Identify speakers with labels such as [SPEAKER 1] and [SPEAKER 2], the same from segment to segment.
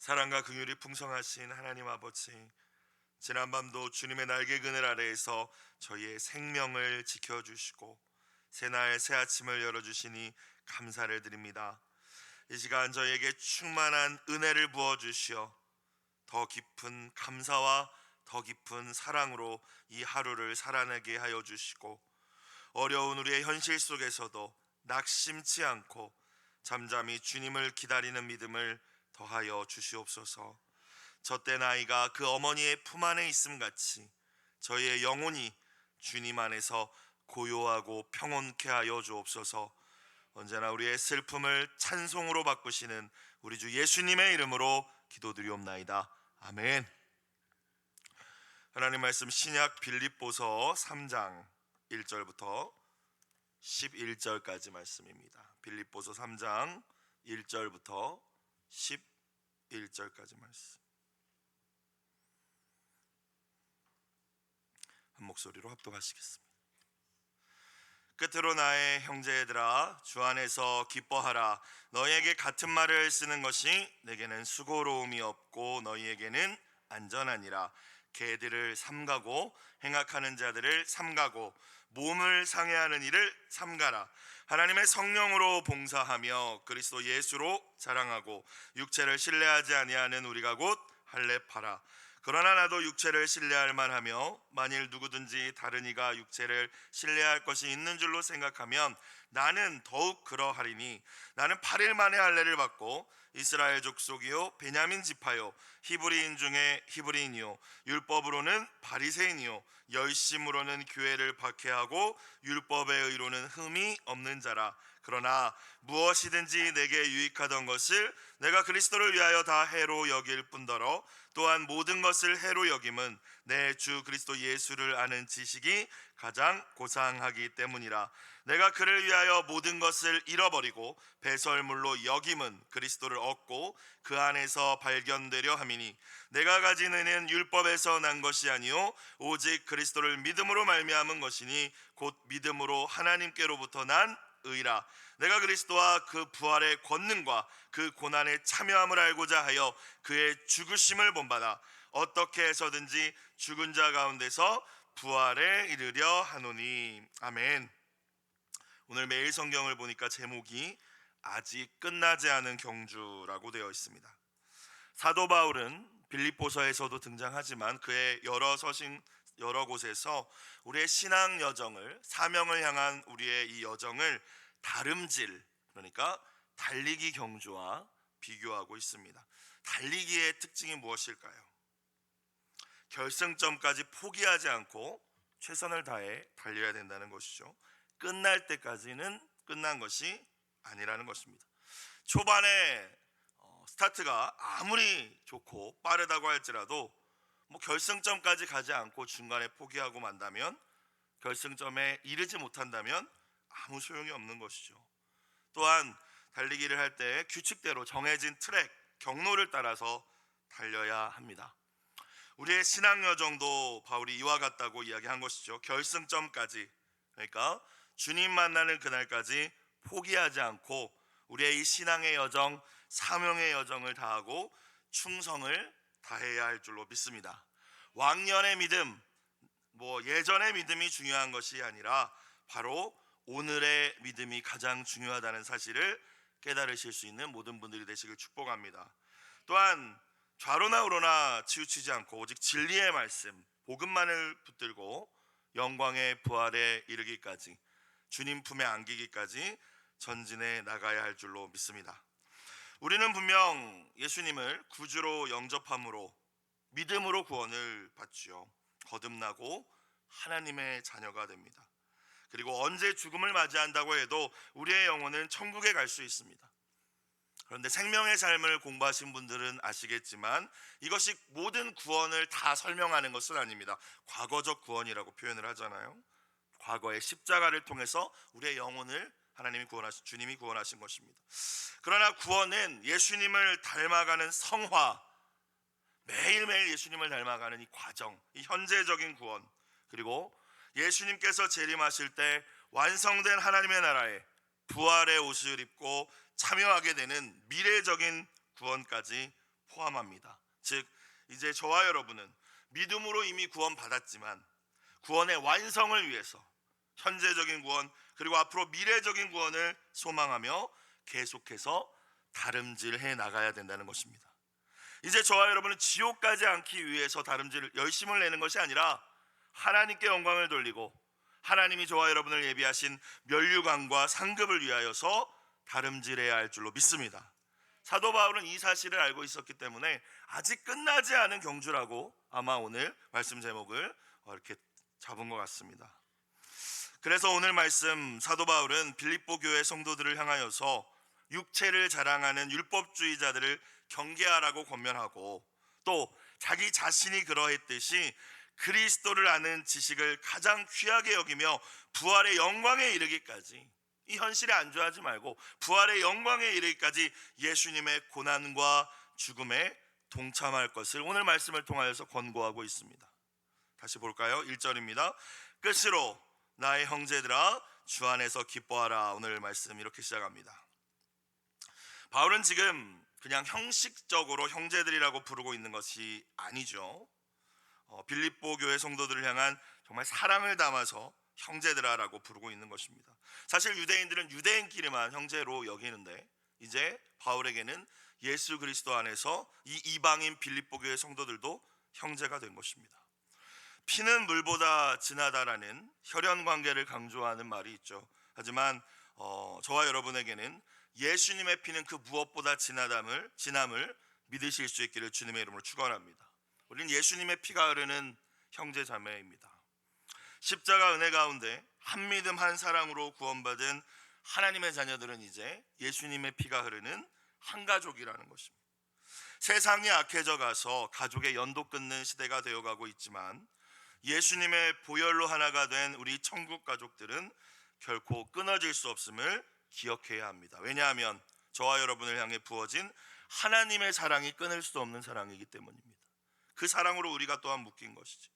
[SPEAKER 1] 사랑과 긍휼이 풍성하신 하나님 아버지, 지난밤도 주님의 날개 그늘 아래에서 저희의 생명을 지켜주시고 새날 새 아침을 열어주시니 감사를 드립니다. 이 시간 저희에게 충만한 은혜를 부어주시어 더 깊은 감사와 더 깊은 사랑으로 이 하루를 살아내게 하여 주시고, 어려운 우리의 현실 속에서도 낙심치 않고 잠잠히 주님을 기다리는 믿음을 더하여 주시옵소서. 젖된 아이가 그 어머니의 품 안에 있음 같이 저희의 영혼이 주님 안에서 고요하고 평온케 하여 주옵소서. 언제나 우리의 슬픔을 찬송으로 바꾸시는 우리 주 예수님의 이름으로 기도드리옵나이다. 아멘. 하나님 말씀 신약 빌립보서 3장 1절부터 11절까지 말씀입니다. 빌립보서 3장 1절부터 11절까지 말씀. 한 목소리로 합독하시겠습니다. 끝으로 나의 형제들아, 주 안에서 기뻐하라. 너희에게 같은 말을 쓰는 것이 내게는 수고로움이 없고 너희에게는 안전하니라. 개들을 삼가고 행악하는 자들을 삼가고 몸을 상해하는 일을 삼가라. 하나님의 성령으로 봉사하며 그리스도 예수로 자랑하고 육체를 신뢰하지 아니하는 우리가 곧 할례파라. 그러나 나도 육체를 신뢰할 만하며 만일 누구든지 다른 이가 육체를 신뢰할 것이 있는 줄로 생각하면 나는 더욱 그러하리니, 나는 8일 만에 할례를 받고 이스라엘 족속이요 베냐민 지파요 히브리인 중에 히브리인이요 율법으로는 바리새인이요 열심으로는 교회를 박해하고 율법의 의로는 흠이 없는 자라. 그러나 무엇이든지 내게 유익하던 것을 내가 그리스도를 위하여 다 해로 여길 뿐더러 또한 모든 것을 해로 여김은 내 주 그리스도 예수를 아는 지식이 가장 고상하기 때문이라. 내가 그를 위하여 모든 것을 잃어버리고 배설물로 여김은 그리스도를 얻고 그 안에서 발견되려 함이니, 내가 가진 은혜는 율법에서 난 것이 아니요 오직 그리스도를 믿음으로 말미암은 것이니 곧 믿음으로 하나님께로부터 난 의라. 내가 그리스도와 그 부활의 권능과 그 고난의 참여함을 알고자 하여 그의 죽으심을 본받아 어떻게 해서든지 죽은 자 가운데서 부활에 이르려 하노니. 아멘. 오늘 매일 성경을 보니까 제목이 아직 끝나지 않은 경주라고 되어 있습니다. 사도 바울은 빌립보서에서도 등장하지만 그의 여러 곳에서 우리의 신앙 여정을, 사명을 향한 우리의 이 여정을 다름질, 그러니까 달리기 경주와 비교하고 있습니다. 달리기의 특징이 무엇일까요? 결승점까지 포기하지 않고 최선을 다해 달려야 된다는 것이죠. 끝날 때까지는 끝난 것이 아니라는 것입니다. 초반에 스타트가 아무리 좋고 빠르다고 할지라도 결승점까지 가지 않고 중간에 포기하고 만다면, 결승점에 이르지 못한다면 아무 소용이 없는 것이죠. 또한 달리기를 할 때 규칙대로 정해진 트랙, 경로를 따라서 달려야 합니다. 우리의 신앙 여정도 바울이 이와 같다고 이야기한 것이죠. 결승점까지, 그러니까 주님 만나는 그날까지 포기하지 않고 우리의 이 신앙의 여정, 사명의 여정을 다하고 충성을 다해야 할 줄로 믿습니다. 왕년의 믿음, 예전의 믿음이 중요한 것이 아니라 바로 오늘의 믿음이 가장 중요하다는 사실을 깨달으실 수 있는 모든 분들이 되시길 축복합니다. 또한 좌로나 우로나 치우치지 않고 오직 진리의 말씀, 복음만을 붙들고 영광의 부활에 이르기까지, 주님 품에 안기기까지 전진해 나가야 할 줄로 믿습니다. 우리는 분명 예수님을 구주로 영접함으로 믿음으로 구원을 받지요. 거듭나고 하나님의 자녀가 됩니다. 그리고 언제 죽음을 맞이한다고 해도 우리의 영혼은 천국에 갈 수 있습니다. 그런데 생명의 삶을 공부하신 분들은 아시겠지만 이것이 모든 구원을 다 설명하는 것은 아닙니다. 과거적 구원이라고 표현을 하잖아요. 과거의 십자가를 통해서 우리의 영혼을 주님이 구원하신 것입니다. 그러나 구원은 예수님을 닮아가는 성화, 매일매일 예수님을 닮아가는 이 과정, 이 현재적인 구원, 그리고 예수님께서 재림하실 때 완성된 하나님의 나라에 부활의 옷을 입고 참여하게 되는 미래적인 구원까지 포함합니다. 즉 이제 저와 여러분은 믿음으로 이미 구원받았지만 구원의 완성을 위해서 현재적인 구원 그리고 앞으로 미래적인 구원을 소망하며 계속해서 다름질해 나가야 된다는 것입니다. 이제 저와 여러분은 지옥 가지 않기 위해서 다름질 열심을 내는 것이 아니라 하나님께 영광을 돌리고 하나님이 저와 여러분을 예비하신 면류관과 상급을 위하여서 다름질해야 할 줄로 믿습니다. 사도 바울은 이 사실을 알고 있었기 때문에 아직 끝나지 않은 경주라고 아마 오늘 말씀 제목을 이렇게 잡은 것 같습니다. 그래서 오늘 말씀 사도 바울은 빌립보 교회 성도들을 향하여서 육체를 자랑하는 율법주의자들을 경계하라고 권면하고 또 자기 자신이 그러했듯이 그리스도를 아는 지식을 가장 귀하게 여기며 부활의 영광에 이르기까지, 이 현실에 안주하지 말고 부활의 영광에 이르기까지 예수님의 고난과 죽음에 동참할 것을 오늘 말씀을 통하여서 권고하고 있습니다. 다시 볼까요? 1절입니다. 끝으로 나의 형제들아 주 안에서 기뻐하라. 오늘 말씀 이렇게 시작합니다. 바울은 지금 그냥 형식적으로 형제들이라고 부르고 있는 것이 아니죠. 빌립보 교회 성도들을 향한 정말 사랑을 담아서 형제들아라고 부르고 있는 것입니다. 사실 유대인들은 유대인끼리만 형제로 여기는데 이제 바울에게는 예수 그리스도 안에서 이 이방인 빌립보 교회 성도들도 형제가 된 것입니다. 피는 물보다 진하다라는 혈연 관계를 강조하는 말이 있죠. 하지만 저와 여러분에게는 예수님의 피는 그 무엇보다 진함을 믿으실 수 있기를 주님의 이름으로 축원합니다. 우리는 예수님의 피가 흐르는 형제 자매입니다. 십자가 은혜 가운데 한 믿음 한 사랑으로 구원받은 하나님의 자녀들은 이제 예수님의 피가 흐르는 한 가족이라는 것입니다. 세상이 악해져 가서 가족의 연도 끊는 시대가 되어가고 있지만 예수님의 보혈로 하나가 된 우리 천국 가족들은 결코 끊어질 수 없음을 기억해야 합니다. 왜냐하면 저와 여러분을 향해 부어진 하나님의 사랑이 끊을 수 없는 사랑이기 때문입니다. 그 사랑으로 우리가 또한 묶인 것이죠.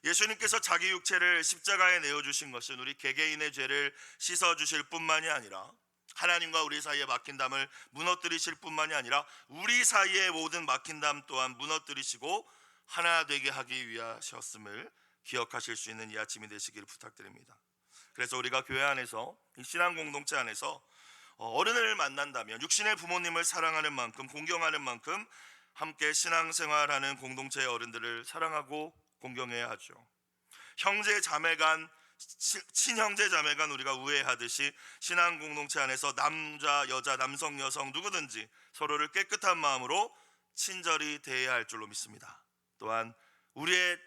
[SPEAKER 1] 예수님께서 자기 육체를 십자가에 내어주신 것은 우리 개개인의 죄를 씻어주실 뿐만이 아니라 하나님과 우리 사이에 막힌 담을 무너뜨리실 뿐만이 아니라 우리 사이의 모든 막힌 담 또한 무너뜨리시고 하나 되게 하기 위하셨음을 기억하실 수 있는 이 아침이 되시기를 부탁드립니다. 그래서 우리가 교회 안에서 이 신앙 공동체 안에서 어른을 만난다면 육신의 부모님을 사랑하는 만큼 공경하는 만큼 함께 신앙생활하는 공동체의 어른들을 사랑하고 공경해야 하죠. 형제 자매간 친형제 자매간 우리가 우애하듯이 신앙 공동체 안에서 남자 여자 남성 여성 누구든지 서로를 깨끗한 마음으로 친절히 대해야 할 줄로 믿습니다. 또한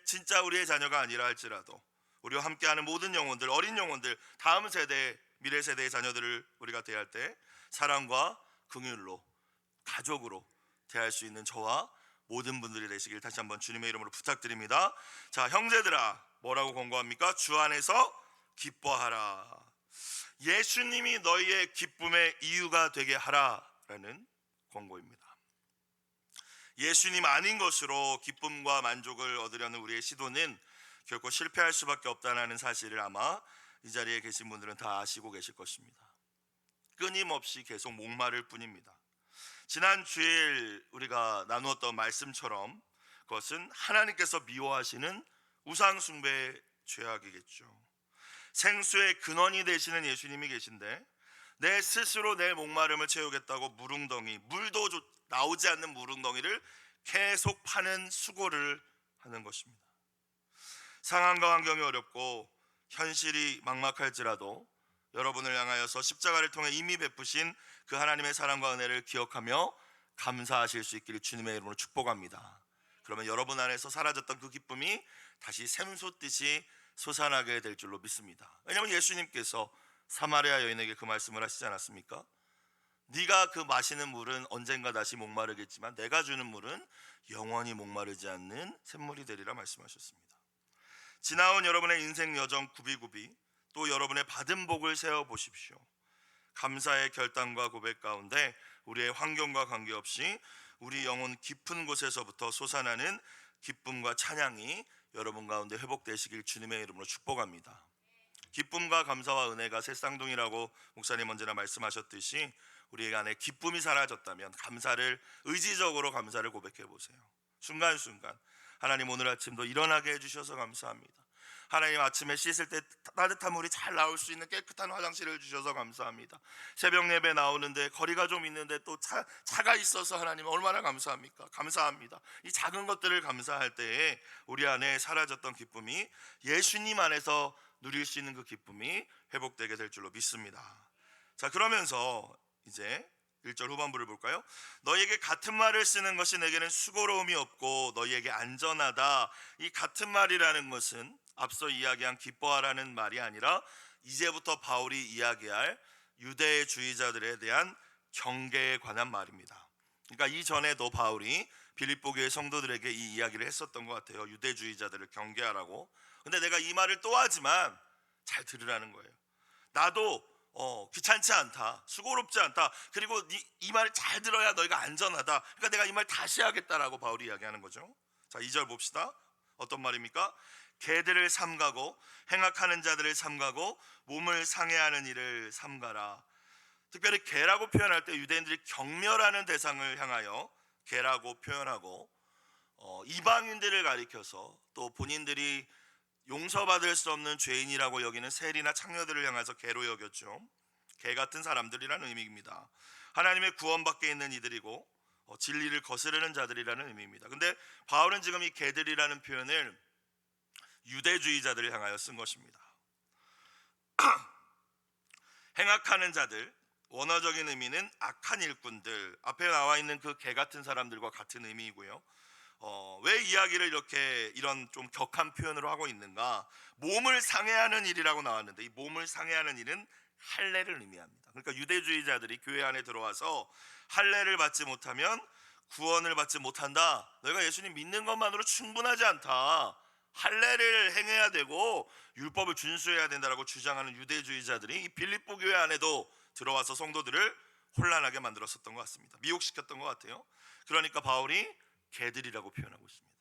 [SPEAKER 1] 진짜 우리의 자녀가 아니라 할지라도 우리와 함께하는 모든 영혼들, 어린 영혼들, 다음 세대, 미래 세대의 자녀들을 우리가 대할 때 사랑과 긍휼로 가족으로 대할 수 있는 저와 모든 분들이 되시길 다시 한번 주님의 이름으로 부탁드립니다. 자, 형제들아, 뭐라고 권고합니까? 주 안에서 기뻐하라. 예수님이 너희의 기쁨의 이유가 되게 하라라는 권고입니다. 예수님 아닌 것으로 기쁨과 만족을 얻으려는 우리의 시도는 결코 실패할 수밖에 없다는 사실을 아마 이 자리에 계신 분들은 다 아시고 계실 것입니다. 끊임없이 계속 목마를 뿐입니다. 지난 주일 우리가 나누었던 말씀처럼 그것은 하나님께서 미워하시는 우상 숭배의 죄악이겠죠. 생수의 근원이 되시는 예수님이 계신데 내 스스로 내 목마름을 채우겠다고 물도 나오지 않는 무릉덩이를 계속 파는 수고를 하는 것입니다. 상황과 환경이 어렵고 현실이 막막할지라도 여러분을 향하여서 십자가를 통해 이미 베푸신 그 하나님의 사랑과 은혜를 기억하며 감사하실 수 있기를 주님의 이름으로 축복합니다. 그러면 여러분 안에서 사라졌던 그 기쁨이 다시 샘솟듯이 솟아나게 될 줄로 믿습니다. 왜냐하면 예수님께서 사마리아 여인에게 그 말씀을 하시지 않았습니까? 네가 그 마시는 물은 언젠가 다시 목마르겠지만 내가 주는 물은 영원히 목마르지 않는 샘물이 되리라 말씀하셨습니다. 지나온 여러분의 인생 여정 구비구비 또 여러분의 받은 복을 세어보십시오. 감사의 결단과 고백 가운데 우리의 환경과 관계없이 우리 영혼 깊은 곳에서부터 솟아나는 기쁨과 찬양이 여러분 가운데 회복되시길 주님의 이름으로 축복합니다. 기쁨과 감사와 은혜가 새 쌍둥이라고 목사님 언제나 말씀하셨듯이 우리 안에 기쁨이 사라졌다면 의지적으로 감사를 고백해 보세요. 순간순간 하나님 오늘 아침도 일어나게 해주셔서 감사합니다. 하나님 아침에 씻을 때 따뜻한 물이 잘 나올 수 있는 깨끗한 화장실을 주셔서 감사합니다. 새벽 예배 나오는데 거리가 좀 있는데 또 차가 있어서 하나님 얼마나 감사합니까? 감사합니다. 이 작은 것들을 감사할 때에 우리 안에 사라졌던 기쁨이 예수님 안에서 누릴 수 있는 그 기쁨이 회복되게 될 줄로 믿습니다. 자, 그러면서 이제 1절 후반부를 볼까요? 너희에게 같은 말을 쓰는 것이 내게는 수고로움이 없고 너희에게 안전하다. 이 같은 말이라는 것은 앞서 이야기한 기뻐하라는 말이 아니라 이제부터 바울이 이야기할 유대주의자들에 대한 경계에 관한 말입니다. 그러니까 이전에도 바울이 빌립보 교회 성도들에게 이 이야기를 했었던 것 같아요. 유대주의자들을 경계하라고. 근데 내가 이 말을 또 하지만 잘 들으라는 거예요. 나도 귀찮지 않다, 수고롭지 않다, 그리고 이 말 잘 들어야 너희가 안전하다. 그러니까 내가 이 말 다시 하겠다라고 바울이 이야기하는 거죠. 자, 2절 봅시다. 어떤 말입니까? 개들을 삼가고 행악하는 자들을 삼가고 몸을 상해하는 일을 삼가라. 특별히 개라고 표현할 때 유대인들이 경멸하는 대상을 향하여 개라고 표현하고 이방인들을 가리켜서 또 본인들이 용서받을 수 없는 죄인이라고 여기는 세리나 창녀들을 향해서 개로 여겼죠. 개 같은 사람들이라는 의미입니다. 하나님의 구원 밖에 있는 이들이고 진리를 거스르는 자들이라는 의미입니다. 근데 바울은 지금 이 개들이라는 표현을 유대주의자들을 향하여 쓴 것입니다. 행악하는 자들, 원어적인 의미는 악한 일꾼들, 앞에 나와 있는 그 개 같은 사람들과 같은 의미이고요. 왜 이야기를 이런 좀 격한 표현으로 하고 있는가? 몸을 상해하는 일이라고 나왔는데 이 몸을 상해하는 일은 할례를 의미합니다. 그러니까 유대주의자들이 교회 안에 들어와서 할례를 받지 못하면 구원을 받지 못한다. 너희가 예수님 믿는 것만으로 충분하지 않다. 할례를 행해야 되고 율법을 준수해야 된다라고 주장하는 유대주의자들이 이 빌립보 교회 안에도 들어와서 성도들을 혼란하게 만들었었던 것 같습니다. 미혹시켰던 것 같아요. 그러니까 바울이 개들이라고 표현하고 있습니다.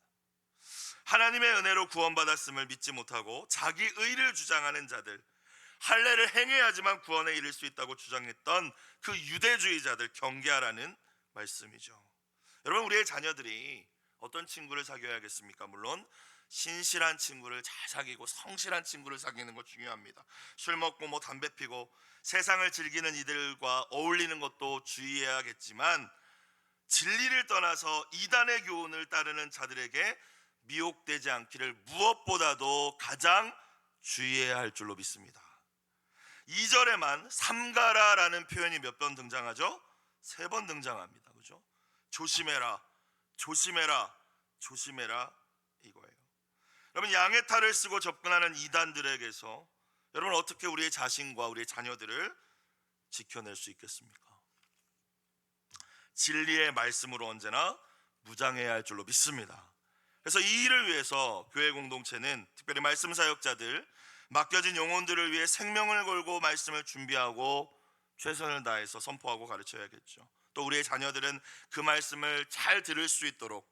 [SPEAKER 1] 하나님의 은혜로 구원받았음을 믿지 못하고 자기 의를 주장하는 자들, 할례를 행해야지만 구원에 이를 수 있다고 주장했던 그 유대주의자들 경계하라는 말씀이죠. 여러분, 우리의 자녀들이 어떤 친구를 사귀어야겠습니까? 물론 신실한 친구를 잘 사귀고 성실한 친구를 사귀는 것 중요합니다. 술 먹고 담배 피고 세상을 즐기는 이들과 어울리는 것도 주의해야겠지만 진리를 떠나서 이단의 교훈을 따르는 자들에게 미혹되지 않기를 무엇보다도 가장 주의해야 할 줄로 믿습니다. 2절에만 삼가라라는 표현이 몇 번 등장하죠? 3번 등장합니다. 그죠? 조심해라, 조심해라, 조심해라 이거예요. 여러분, 양의 탈을 쓰고 접근하는 이단들에게서 여러분 어떻게 우리의 자신과 우리의 자녀들을 지켜낼 수 있겠습니까? 진리의 말씀으로 언제나 무장해야 할 줄로 믿습니다. 그래서 이 일을 위해서 교회 공동체는 특별히 말씀 사역자들, 맡겨진 영혼들을 위해 생명을 걸고 말씀을 준비하고 최선을 다해서 선포하고 가르쳐야겠죠. 또 우리의 자녀들은 그 말씀을 잘 들을 수 있도록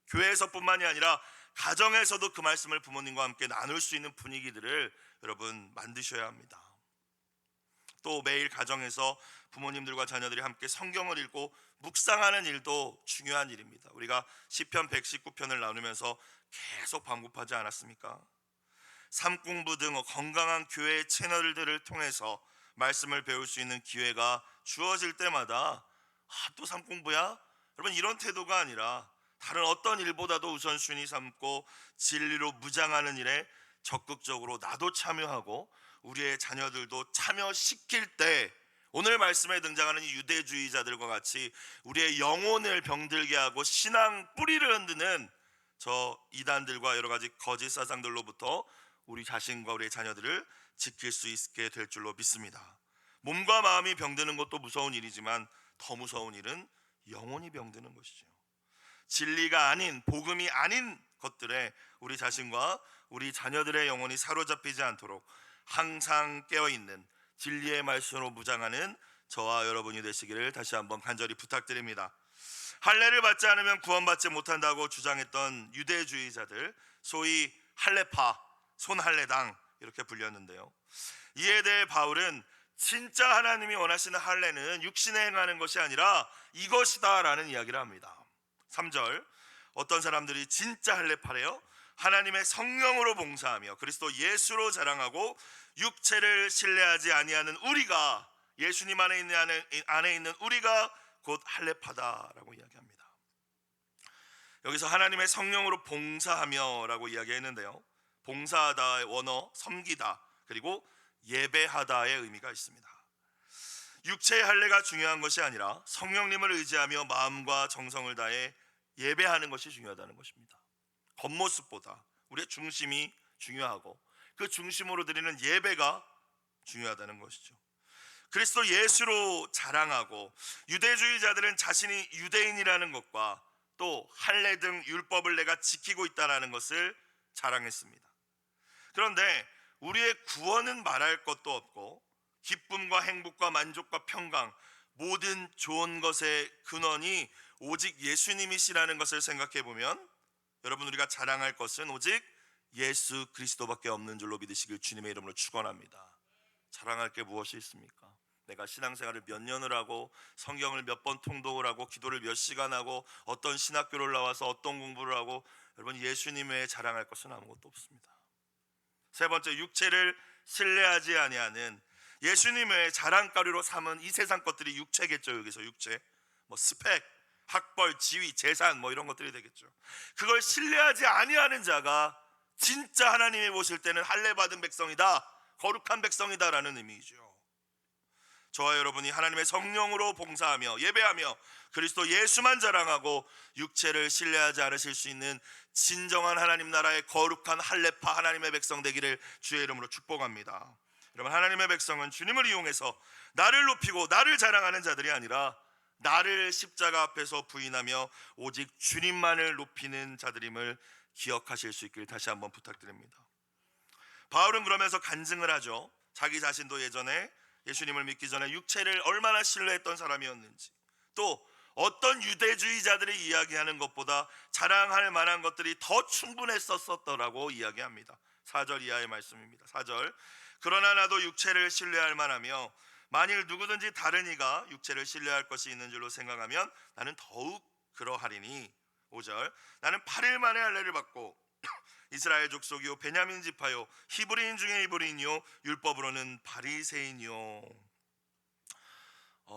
[SPEAKER 1] 교회에서뿐만이 아니라 가정에서도 그 말씀을 부모님과 함께 나눌 수 있는 분위기들을 여러분 만드셔야 합니다. 또 매일 가정에서 부모님들과 자녀들이 함께 성경을 읽고 묵상하는 일도 중요한 일입니다. 우리가 시편 119편을 나누면서 계속 반복하지 않았습니까? 삶 공부 등 건강한 교회 채널들을 통해서 말씀을 배울 수 있는 기회가 주어질 때마다 또 삶 공부야? 여러분, 이런 태도가 아니라 다른 어떤 일보다도 우선순위 삼고 진리로 무장하는 일에 적극적으로 나도 참여하고 우리의 자녀들도 참여시킬 때 오늘 말씀에 등장하는 이 유대주의자들과 같이 우리의 영혼을 병들게 하고 신앙 뿌리를 흔드는 저 이단들과 여러 가지 거짓 사상들로부터 우리 자신과 우리의 자녀들을 지킬 수 있게 될 줄로 믿습니다. 몸과 마음이 병드는 것도 무서운 일이지만 더 무서운 일은 영혼이 병드는 것이죠. 진리가 아닌, 복음이 아닌 것들에 우리 자신과 우리 자녀들의 영혼이 사로잡히지 않도록 항상 깨어있는 진리의 말씀으로 무장하는 저와 여러분이 되시기를 다시 한번 간절히 부탁드립니다. 할례를 받지 않으면 구원받지 못한다고 주장했던 유대주의자들, 소위 할례파, 손할례당 이렇게 불렸는데요. 이에 대해 바울은 진짜 하나님이 원하시는 할례는 육신에 행하는 것이 아니라 이것이다 라는 이야기를 합니다. 3절, 어떤 사람들이 진짜 할례파래요. 하나님의 성령으로 봉사하며 그리스도 예수로 자랑하고 육체를 신뢰하지 아니하는 우리가, 예수님 안에 있는 우리가 곧 할례파다라고 이야기합니다. 여기서 하나님의 성령으로 봉사하며 라고 이야기했는데요, 봉사하다의 원어 섬기다 그리고 예배하다의 의미가 있습니다. 육체의 할례가 중요한 것이 아니라 성령님을 의지하며 마음과 정성을 다해 예배하는 것이 중요하다는 것입니다. 겉모습보다 우리의 중심이 중요하고 그 중심으로 드리는 예배가 중요하다는 것이죠. 그리스도 예수로 자랑하고, 유대주의자들은 자신이 유대인이라는 것과 또 할례 등 율법을 내가 지키고 있다는 것을 자랑했습니다. 그런데 우리의 구원은 말할 것도 없고 기쁨과 행복과 만족과 평강, 모든 좋은 것의 근원이 오직 예수님이시라는 것을 생각해 보면, 여러분, 우리가 자랑할 것은 오직 예수 그리스도밖에 없는 줄로 믿으시길 주님의 이름으로 축원합니다. 자랑할 게 무엇이 있습니까? 내가 신앙생활을 몇 년을 하고 성경을 몇 번 통독을 하고 기도를 몇 시간 하고 어떤 신학교를 나와서 어떤 공부를 하고, 여러분, 예수님 외에 자랑할 것은 아무것도 없습니다. 세 번째, 육체를 신뢰하지 아니하는, 예수님 외에 자랑거리로 삼은 이 세상 것들이 육체겠죠. 여기서 육체, 뭐 스펙, 학벌, 지위, 재산, 뭐 이런 것들이 되겠죠. 그걸 신뢰하지 아니하는 자가 진짜 하나님이 보실 때는 할례 받은 백성이다, 거룩한 백성이다라는 의미이죠. 저와 여러분이 하나님의 성령으로 봉사하며 예배하며 그리스도 예수만 자랑하고 육체를 신뢰하지 않으실 수 있는 진정한 하나님 나라의 거룩한 할례파 하나님의 백성 되기를 주의 이름으로 축복합니다. 여러분, 하나님의 백성은 주님을 이용해서 나를 높이고 나를 자랑하는 자들이 아니라 나를 십자가 앞에서 부인하며 오직 주님만을 높이는 자들임을 기억하실 수 있길 다시 한번 부탁드립니다. 바울은 그러면서 간증을 하죠. 자기 자신도 예전에 예수님을 믿기 전에 육체를 얼마나 신뢰했던 사람이었는지, 또 어떤 유대주의자들이 이야기하는 것보다 자랑할 만한 것들이 더 충분했었더라고 이야기합니다. 4절 이하의 말씀입니다. 4절, 그러나 나도 육체를 신뢰할 만하며 만일 누구든지 다른 이가 육체를 신뢰할 것이 있는 줄로 생각하면 나는 더욱 그러하리니. 5절, 나는 8일 만에 할례를 받고 이스라엘 족속이요 베냐민 지파요 히브리인 중에 히브리인이요 율법으로는 바리새인이요.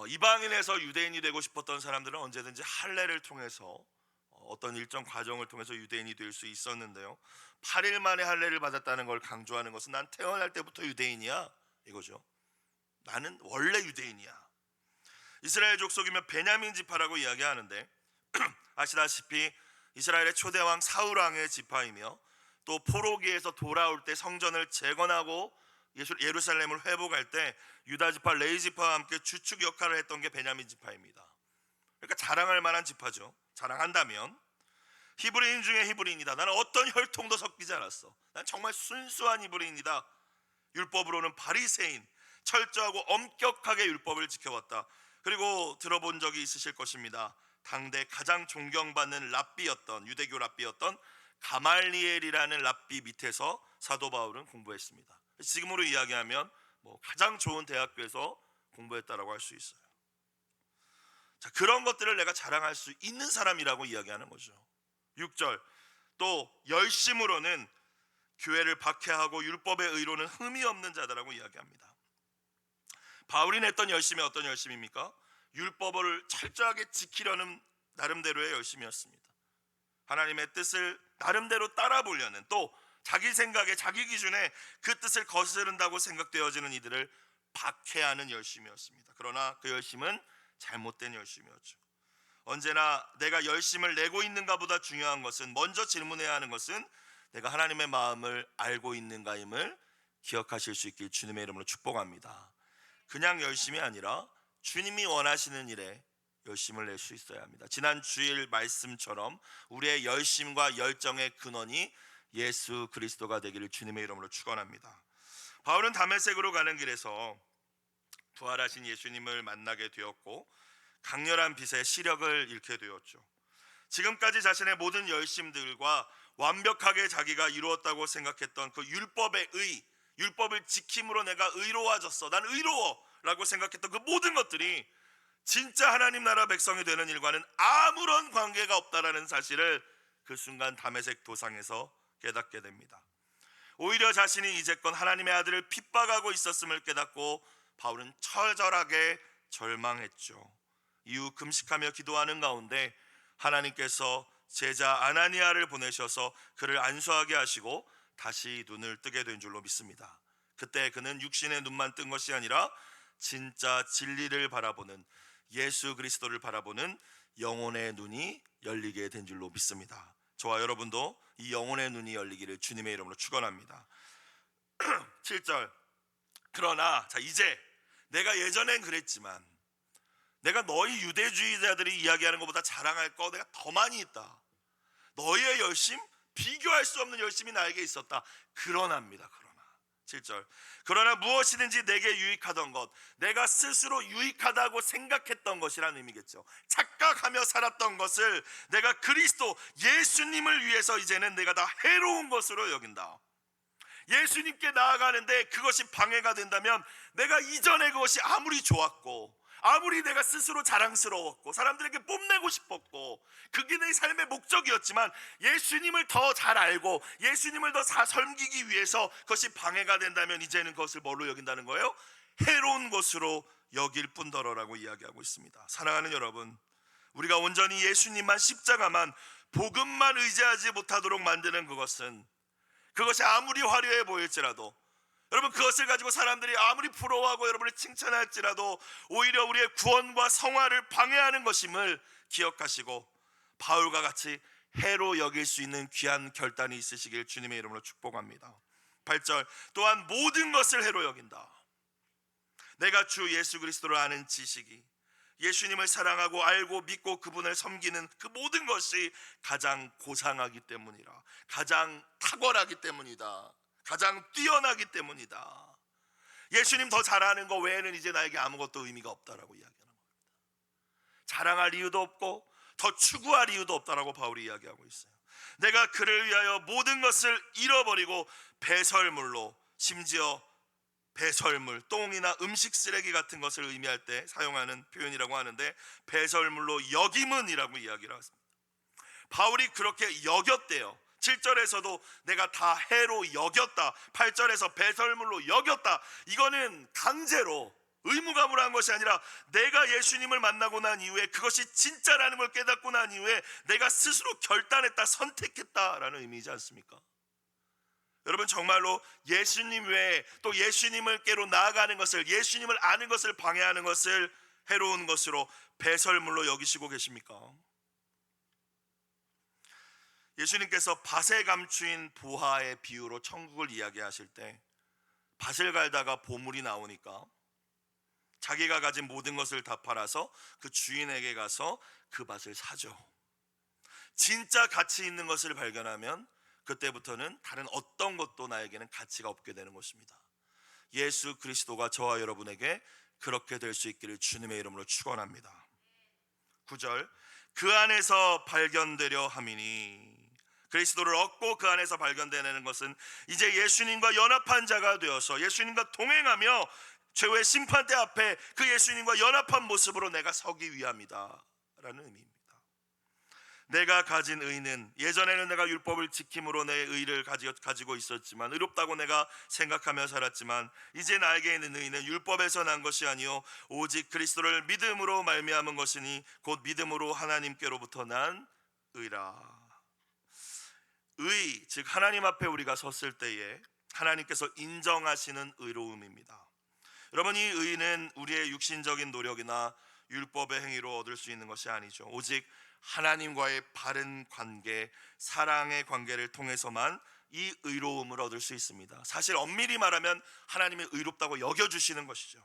[SPEAKER 1] 이방인에서 유대인이 되고 싶었던 사람들은 언제든지 할례를 통해서 어떤 일정 과정을 통해서 유대인이 될 수 있었는데요, 8일 만에 할례를 받았다는 걸 강조하는 것은 난 태어날 때부터 유대인이야 이거죠. 나는 원래 유대인이야. 이스라엘 족속이면 베냐민 지파라고 이야기하는데 아시다시피 이스라엘의 초대 왕 사울 왕의 지파이며 또 포로기에서 돌아올 때 성전을 재건하고 예루살렘을 회복할 때 유다 지파, 레위 지파와 함께 주축 역할을 했던 게 베냐민 지파입니다. 그러니까 자랑할 만한 지파죠. 자랑한다면 히브리인 중에 히브리인이다. 나는 어떤 혈통도 섞이지 않았어. 난 정말 순수한 히브리인이다. 율법으로는 바리새인, 철저하고 엄격하게 율법을 지켜왔다. 그리고 들어본 적이 있으실 것입니다. 당대 가장 존경받는 랍비였던, 유대교 랍비였던 가말리엘이라는 랍비 밑에서 사도 바울은 공부했습니다. 지금으로 이야기하면 가장 좋은 대학교에서 공부했다라고 할 수 있어요. 자, 그런 것들을 내가 자랑할 수 있는 사람이라고 이야기하는 거죠. 6절, 또 열심으로는 교회를 박해하고 율법의 의로는 흠이 없는 자다라고 이야기합니다. 바울이 냈던 열심이 어떤 열심입니까? 율법을 철저하게 지키려는 나름대로의 열심이었습니다. 하나님의 뜻을 나름대로 따라 보려는, 또 자기 생각에 자기 기준에 그 뜻을 거스른다고 생각되어지는 이들을 박해하는 열심이었습니다. 그러나 그 열심은 잘못된 열심이었죠. 언제나 내가 열심을 내고 있는가 보다 중요한 것은, 먼저 질문해야 하는 것은 내가 하나님의 마음을 알고 있는가임을 기억하실 수 있길 주님의 이름으로 축복합니다. 그냥 열심이 아니라 주님이 원하시는 일에 열심을 낼 수 있어야 합니다. 지난 주일 말씀처럼 우리의 열심과 열정의 근원이 예수 그리스도가 되기를 주님의 이름으로 축원합니다. 바울은 다메섹으로 가는 길에서 부활하신 예수님을 만나게 되었고 강렬한 빛의 시력을 잃게 되었죠. 지금까지 자신의 모든 열심들과 완벽하게 자기가 이루었다고 생각했던 그 율법의 의, 율법을 지킴으로 내가 의로워졌어, 난 의로워 라고 생각했던 그 모든 것들이 진짜 하나님 나라 백성이 되는 일과는 아무런 관계가 없다라는 사실을 그 순간 다메섹 도상에서 깨닫게 됩니다. 오히려 자신이 이제껏 하나님의 아들을 핍박하고 있었음을 깨닫고 바울은 처절하게 절망했죠. 이후 금식하며 기도하는 가운데 하나님께서 제자 아나니아를 보내셔서 그를 안수하게 하시고 다시 눈을 뜨게 된 줄로 믿습니다. 그때 그는 육신의 눈만 뜬 것이 아니라 진짜 진리를 바라보는, 예수 그리스도를 바라보는 영혼의 눈이 열리게 된 줄로 믿습니다. 저와 여러분도 이 영혼의 눈이 열리기를 주님의 이름으로 축원합니다. 7절, 그러나 자 이제 내가 예전엔 그랬지만 내가 너희 유대주의자들이 이야기하는 것보다 자랑할 거 내가 더 많이 있다. 너희의 열심, 비교할 수 없는 열심이 나에게 있었다. 그러나입니다. 그러나 7절, 그러나 무엇이든지 내게 유익하던 것, 내가 스스로 유익하다고 생각했던 것이라는 의미겠죠. 착각하며 살았던 것을 내가 그리스도 예수님을 위해서 이제는 내가 다 해로운 것으로 여긴다. 예수님께 나아가는데 그것이 방해가 된다면 내가 이전에 그것이 아무리 좋았고 아무리 내가 스스로 자랑스러웠고 사람들에게 뽐내고 싶었고 그게 내 삶의 목적이었지만 예수님을 더 잘 알고 예수님을 더 섬기기 위해서 그것이 방해가 된다면 이제는 그것을 뭘로 여긴다는 거예요? 해로운 것으로 여길 뿐더러라고 이야기하고 있습니다. 사랑하는 여러분, 우리가 온전히 예수님만, 십자가만, 복음만 의지하지 못하도록 만드는 그것이 아무리 화려해 보일지라도, 여러분 그것을 가지고 사람들이 아무리 부러워하고 여러분을 칭찬할지라도 오히려 우리의 구원과 성화를 방해하는 것임을 기억하시고 바울과 같이 해로 여길 수 있는 귀한 결단이 있으시길 주님의 이름으로 축복합니다. 8절, 또한 모든 것을 해로 여긴다. 내가 주 예수 그리스도를 아는 지식이, 예수님을 사랑하고 알고 믿고 그분을 섬기는 그 모든 것이 가장 고상하기 때문이라, 가장 탁월하기 때문이다, 가장 뛰어나기 때문이다. 예수님 더 잘하는 거 외에는 이제 나에게 아무것도 의미가 없다라고 이야기하는 겁니다. 자랑할 이유도 없고 더 추구할 이유도 없다라고 바울이 이야기하고 있어요. 내가 그를 위하여 모든 것을 잃어버리고 배설물로, 심지어 배설물, 똥이나 음식 쓰레기 같은 것을 의미할 때 사용하는 표현이라고 하는데 배설물로 여김은이라고 이야기를 하십니다. 바울이 그렇게 여겼대요. 7절에서도 내가 다 해로 여겼다, 8절에서 배설물로 여겼다. 이거는 강제로 의무감으로 한 것이 아니라 내가 예수님을 만나고 난 이후에 그것이 진짜라는 걸 깨닫고 난 이후에 내가 스스로 결단했다, 선택했다라는 의미이지 않습니까? 여러분 정말로 예수님 외에 또 예수님을께로 나아가는 것을, 예수님을 아는 것을 방해하는 것을 해로운 것으로 배설물로 여기시고 계십니까? 예수님께서 밭에 감추인 보화의 비유로 천국을 이야기하실 때 밭을 갈다가 보물이 나오니까 자기가 가진 모든 것을 다 팔아서 그 주인에게 가서 그 밭을 사죠. 진짜 가치 있는 것을 발견하면 그때부터는 다른 어떤 것도 나에게는 가치가 없게 되는 것입니다. 예수 그리스도가 저와 여러분에게 그렇게 될 수 있기를 주님의 이름으로 축원합니다. 9절, 그 안에서 발견되려 함이니, 그리스도를 얻고 그 안에서 발견되는 것은 이제 예수님과 연합한 자가 되어서 예수님과 동행하며 최후의 심판대 앞에 그 예수님과 연합한 모습으로 내가 서기 위함이다 라는 의미입니다. 내가 가진 의는, 예전에는 내가 율법을 지킴으로 내 의를 가지고 있었지만, 의롭다고 내가 생각하며 살았지만, 이제 나에게 있는 의는 율법에서 난 것이 아니요 오직 그리스도를 믿음으로 말미암은 것이니 곧 믿음으로 하나님께로부터 난 의라. 의, 즉 하나님 앞에 우리가 섰을 때에 하나님께서 인정하시는 의로움입니다. 여러분, 이 의는 우리의 육신적인 노력이나 율법의 행위로 얻을 수 있는 것이 아니죠. 오직 하나님과의 바른 관계, 사랑의 관계를 통해서만 이 의로움을 얻을 수 있습니다. 사실 엄밀히 말하면 하나님이 의롭다고 여겨주시는 것이죠.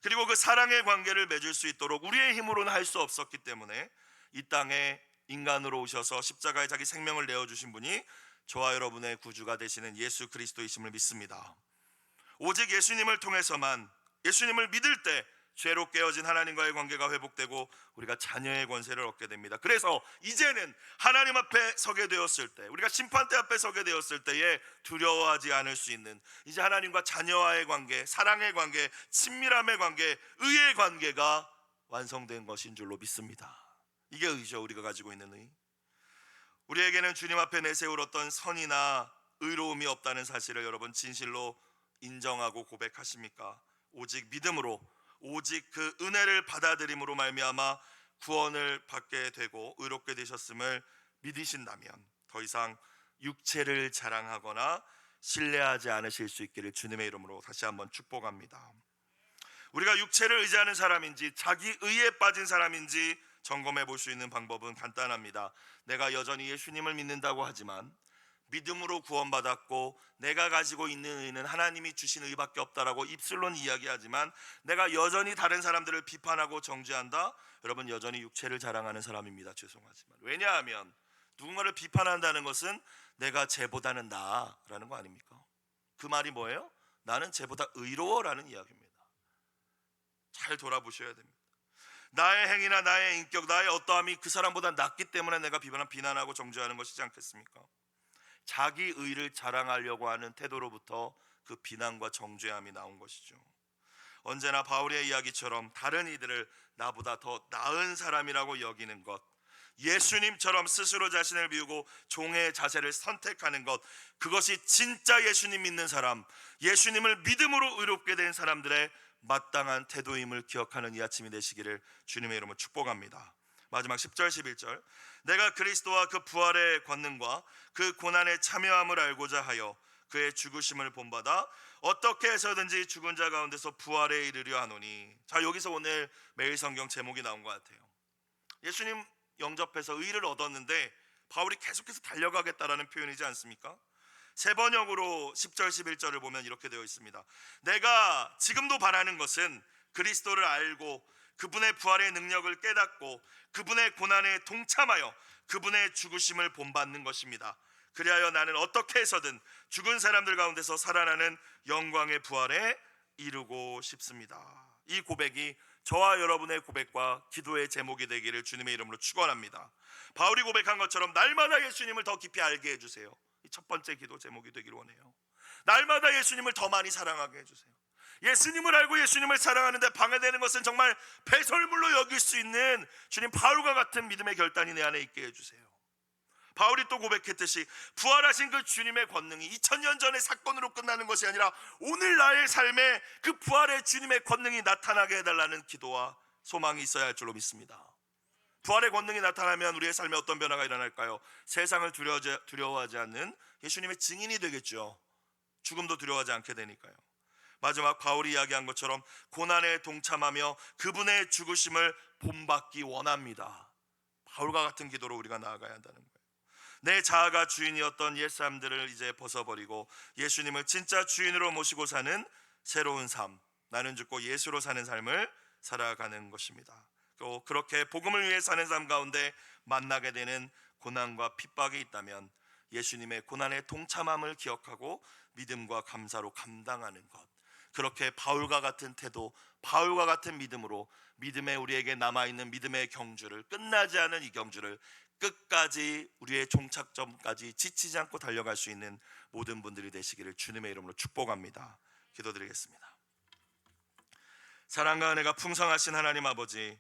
[SPEAKER 1] 그리고 그 사랑의 관계를 맺을 수 있도록 우리의 힘으로는 할 수 없었기 때문에 이 땅에 인간으로 오셔서 십자가에 자기 생명을 내어주신 분이 저와 여러분의 구주가 되시는 예수 그리스도이심을 믿습니다. 오직 예수님을 통해서만, 예수님을 믿을 때 죄로 깨어진 하나님과의 관계가 회복되고 우리가 자녀의 권세를 얻게 됩니다. 그래서 이제는 하나님 앞에 서게 되었을 때, 우리가 심판대 앞에 서게 되었을 때에 두려워하지 않을 수 있는, 이제 하나님과 자녀와의 관계, 사랑의 관계, 친밀함의 관계, 의의 관계가 완성된 것인 줄로 믿습니다. 이게 의죠. 우리가 가지고 있는 의. 우리에게는 주님 앞에 내세울 어떤 선이나 의로움이 없다는 사실을 여러분 진실로 인정하고 고백하십니까? 오직 믿음으로, 오직 그 은혜를 받아들임으로 말미암아 구원을 받게 되고 의롭게 되셨음을 믿으신다면 더 이상 육체를 자랑하거나 신뢰하지 않으실 수 있기를 주님의 이름으로 다시 한번 축복합니다. 우리가 육체를 의지하는 사람인지 자기 의에 빠진 사람인지 점검해 볼 수 있는 방법은 간단합니다. 내가 여전히 예수님을 믿는다고 하지만 믿음으로 구원받았고 내가 가지고 있는 의는 하나님이 주신 의밖에 없다라고 입술로는 이야기하지만 내가 여전히 다른 사람들을 비판하고 정죄한다? 여러분, 여전히 육체를 자랑하는 사람입니다. 죄송하지만. 왜냐하면 누군가를 비판한다는 것은 내가 쟤보다는 나아라는 거 아닙니까? 그 말이 뭐예요? 나는 쟤보다 의로워라는 이야기입니다. 잘 돌아보셔야 됩니다. 나의 행위나 나의 인격, 나의 어떠함이 그 사람보다 낫기 때문에 내가 비난하고 정죄하는 것이지 않겠습니까? 자기 의를 자랑하려고 하는 태도로부터 그 비난과 정죄함이 나온 것이죠. 언제나 바울의 이야기처럼 다른 이들을 나보다 더 나은 사람이라고 여기는 것, 예수님처럼 스스로 자신을 비우고 종의 자세를 선택하는 것, 그것이 진짜 예수님 믿는 사람, 예수님을 믿음으로 의롭게 된 사람들의 마땅한 태도임을 기억하는 이 아침이 되시기를 주님의 이름으로 축복합니다. 마지막 10절 11절, 내가 그리스도와 그 부활의 권능과 그 고난의 참여함을 알고자 하여 그의 죽으심을 본받아 어떻게 해서든지 죽은 자 가운데서 부활에 이르려 하노니. 자, 여기서 오늘 매일 성경 제목이 나온 것 같아요. 예수님 영접해서 의를 얻었는데 바울이 계속해서 달려가겠다라는 표현이지 않습니까? 세 번역으로 10절 11절을 보면 이렇게 되어 있습니다. 내가 지금도 바라는 것은 그리스도를 알고 그분의 부활의 능력을 깨닫고 그분의 고난에 동참하여 그분의 죽으심을 본받는 것입니다. 그리하여 나는 어떻게 해서든 죽은 사람들 가운데서 살아나는 영광의 부활에 이루고 싶습니다. 이 고백이 저와 여러분의 고백과 기도의 제목이 되기를 주님의 이름으로 축원합니다. 바울이 고백한 것처럼 날마다 예수님을 더 깊이 알게 해주세요. 이 첫 번째 기도 제목이 되기를 원해요. 날마다 예수님을 더 많이 사랑하게 해주세요. 예수님을 알고 예수님을 사랑하는데 방해되는 것은 정말 배설물로 여길 수 있는 주님 바울과 같은 믿음의 결단이 내 안에 있게 해주세요. 바울이 또 고백했듯이 부활하신 그 주님의 권능이 2000년 전의 사건으로 끝나는 것이 아니라 오늘 나의 삶에 그 부활의 주님의 권능이 나타나게 해달라는 기도와 소망이 있어야 할 줄로 믿습니다. 부활의 권능이 나타나면 우리의 삶에 어떤 변화가 일어날까요? 세상을 두려워하지 않는 예수님의 증인이 되겠죠. 죽음도 두려워하지 않게 되니까요. 마지막 바울이 이야기한 것처럼 고난에 동참하며 그분의 죽으심을 본받기 원합니다. 바울과 같은 기도로 우리가 나아가야 한다는 거예요. 내 자아가 주인이었던 옛사람들을 이제 벗어버리고 예수님을 진짜 주인으로 모시고 사는 새로운 삶, 나는 죽고 예수로 사는 삶을 살아가는 것입니다. 또 그렇게 복음을 위해 사는 삶 가운데 만나게 되는 고난과 핍박이 있다면 예수님의 고난에 동참함을 기억하고 믿음과 감사로 감당하는 것, 그렇게 바울과 같은 태도, 바울과 같은 믿음으로 믿음에 우리에게 남아있는 믿음의 경주를, 끝나지 않은 이 경주를 끝까지 우리의 종착점까지 지치지 않고 달려갈 수 있는 모든 분들이 되시기를 주님의 이름으로 축복합니다. 기도드리겠습니다. 사랑과 은혜가 풍성하신 하나님 아버지,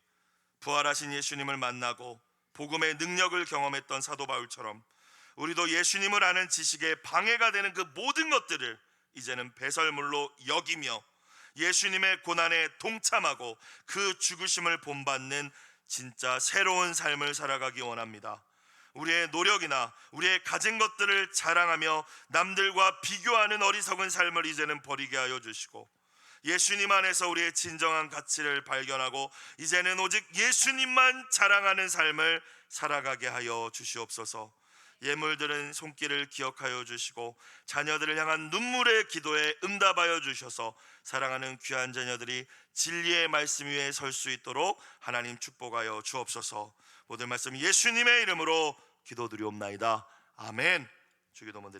[SPEAKER 1] 부활하신 예수님을 만나고 복음의 능력을 경험했던 사도 바울처럼 우리도 예수님을 아는 지식에 방해가 되는 그 모든 것들을 이제는 배설물로 여기며 예수님의 고난에 동참하고 그 죽으심을 본받는 진짜 새로운 삶을 살아가기 원합니다. 우리의 노력이나 우리의 가진 것들을 자랑하며 남들과 비교하는 어리석은 삶을 이제는 버리게 하여 주시고 예수님 안에서 우리의 진정한 가치를 발견하고 이제는 오직 예수님만 자랑하는 삶을 살아가게 하여 주시옵소서. 예물들은 손길을 기억하여 주시고 자녀들을 향한 눈물의 기도에 응답하여 주셔서 사랑하는 귀한 자녀들이 진리의 말씀 위에 설 수 있도록 하나님 축복하여 주옵소서. 모든 말씀 예수님의 이름으로 기도드리옵나이다. 아멘. 주기도문드리